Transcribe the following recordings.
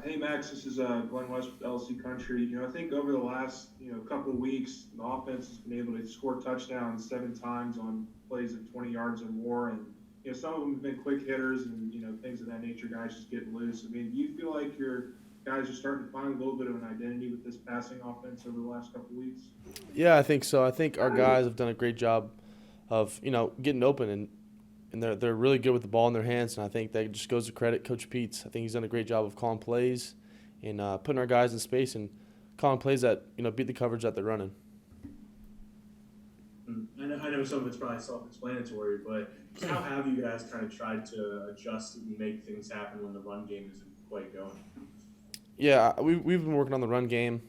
Hey Max, this is Glenn West with LSU Country. I think over the last couple of weeks, the offense has been able to score touchdowns 7 times on plays of 20 yards or more, and some of them have been quick hitters and things of that nature. Guys just getting loose. I mean, do you feel like your guys are starting to find a little bit of an identity with this passing offense over the last couple of weeks? Yeah, I think so. I think our guys have done a great job of getting open and they're really good with the ball in their hands. And I think that just goes to credit Coach Pete's. I think he's done a great job of calling plays and putting our guys in space and calling plays that beat the coverage that they're running. I know some of it's probably self-explanatory, but how have you guys kind of tried to adjust and make things happen when the run game isn't quite going? Yeah, we've been working on the run game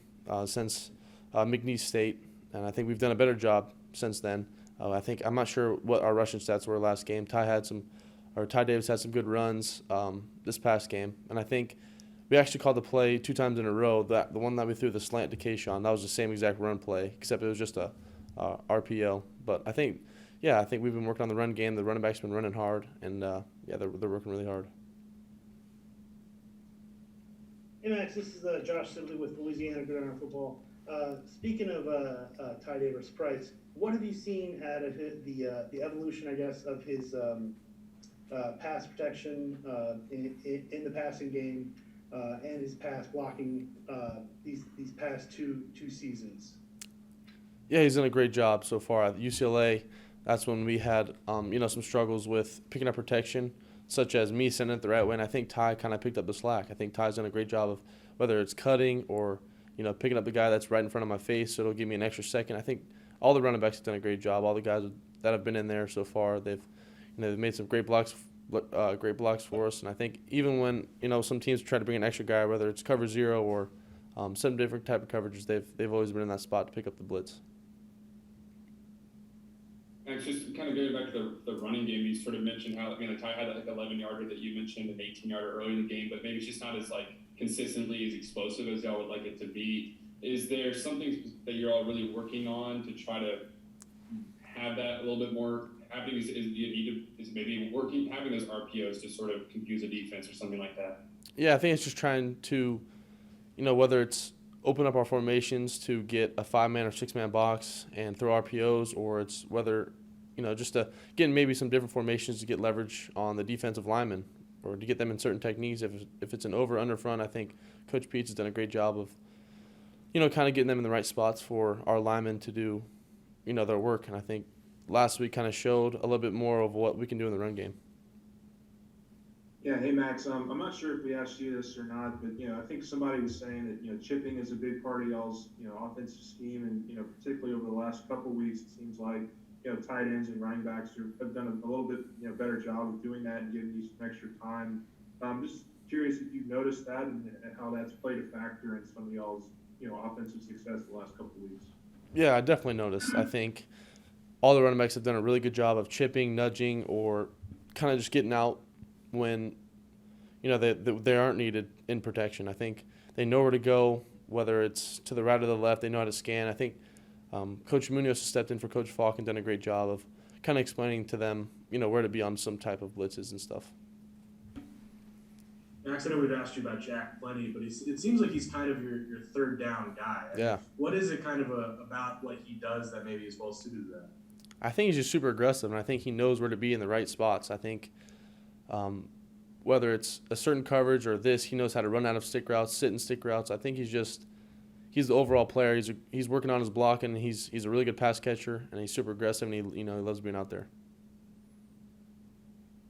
since McNeese State, and I think we've done a better job since then. I'm not sure what our rushing stats were last game. Ty Davis had some good runs this past game, and I think we actually called the play 2 times in a row. That the one that we threw the slant to Kayshawn, that was the same exact run play, except it was just a RPO. But I think we've been working on the run game. The running back's been running hard, and they're working really hard. Hey Max, this is Josh Sibley with Louisiana Gridiron Football. Speaking of Ty Davis Price, what have you seen out of the evolution, I guess, of his pass protection in the passing game and his pass blocking these past two seasons? Yeah, he's done a great job so far at UCLA. That's when we had some struggles with picking up protection, such as me sending it the right way, and I think Ty kind of picked up the slack. I think Ty's done a great job of whether it's cutting or picking up the guy that's right in front of my face, so it'll give me an extra second. I think all the running backs have done a great job. All the guys that have been in there so far, they've made some great blocks for us. And I think even when some teams try to bring an extra guy, whether it's cover zero or some different type of coverages, they've always been in that spot to pick up the blitz. And it's just kind of going back to the running game. You sort of mentioned how the Ty had like 11-yarder that you mentioned, an 18-yarder early in the game, but maybe it's just not as consistently as explosive as y'all would like it to be. Is there something that you're all really working on to try to have that a little bit more happening? Is maybe working having those RPOs to sort of confuse a defense or something like that? Yeah, I think it's just trying to, whether it's open up our formations to get a 5-man or 6-man box and throw RPOs, or it's whether just to get in maybe some different formations to get leverage on the defensive linemen or to get them in certain techniques. If it's an over under front, I think Coach Pete's has done a great job of kind of getting them in the right spots for our linemen to do their work. And I think last week kind of showed a little bit more of what we can do in the run game. Yeah, hey Max. I'm not sure if we asked you this or not, but I think somebody was saying that chipping is a big part of y'all's offensive scheme, and particularly over the last couple of weeks, it seems like tight ends and running backs have done a little bit better job of doing that and giving you some extra time. I'm just curious if you've noticed that and how that's played a factor in some of y'all's offensive success the last couple of weeks. Yeah, I definitely noticed. I think all the running backs have done a really good job of chipping, nudging, or kind of just getting out when they aren't needed in protection. I think they know where to go, whether it's to the right or the left. They know how to scan. I think Coach Munoz has stepped in for Coach Falk and done a great job of kind of explaining to them, where to be on some type of blitzes and stuff. Max, I know we've asked you about Jack plenty, but it seems like he's kind of your third down guy. Yeah. What is it kind of about what he does that maybe is well suited to that? I think he's just super aggressive, and I think he knows where to be in the right spots. I think whether it's a certain coverage or this, he knows how to run out of stick routes, sit in stick routes. I think he's the overall player. He's working on his blocking. He's a really good pass catcher, and he's super aggressive, and he loves being out there.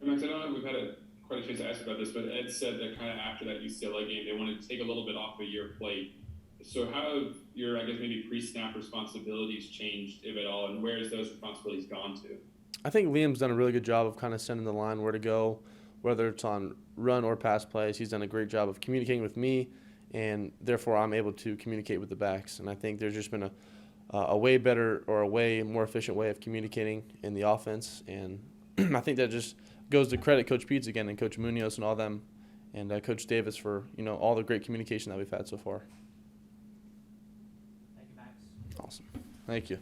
Max, I don't know if we've had quite a chance to ask about this, but Ed said that kind of after that UCLA game, they wanted to take a little bit off of your plate. So how have your, I guess, maybe pre-snap responsibilities changed, if at all, and where has those responsibilities gone to? I think Liam's done a really good job of kind of sending the line where to go, whether it's on run or pass plays. He's done a great job of communicating with me, and therefore I'm able to communicate with the backs. And I think there's just been a way better or a way more efficient way of communicating in the offense. And I think that just goes to credit Coach Pete's again and Coach Munoz and all them and Coach Davis for, all the great communication that we've had so far. Thank you, Max. Awesome. Thank you.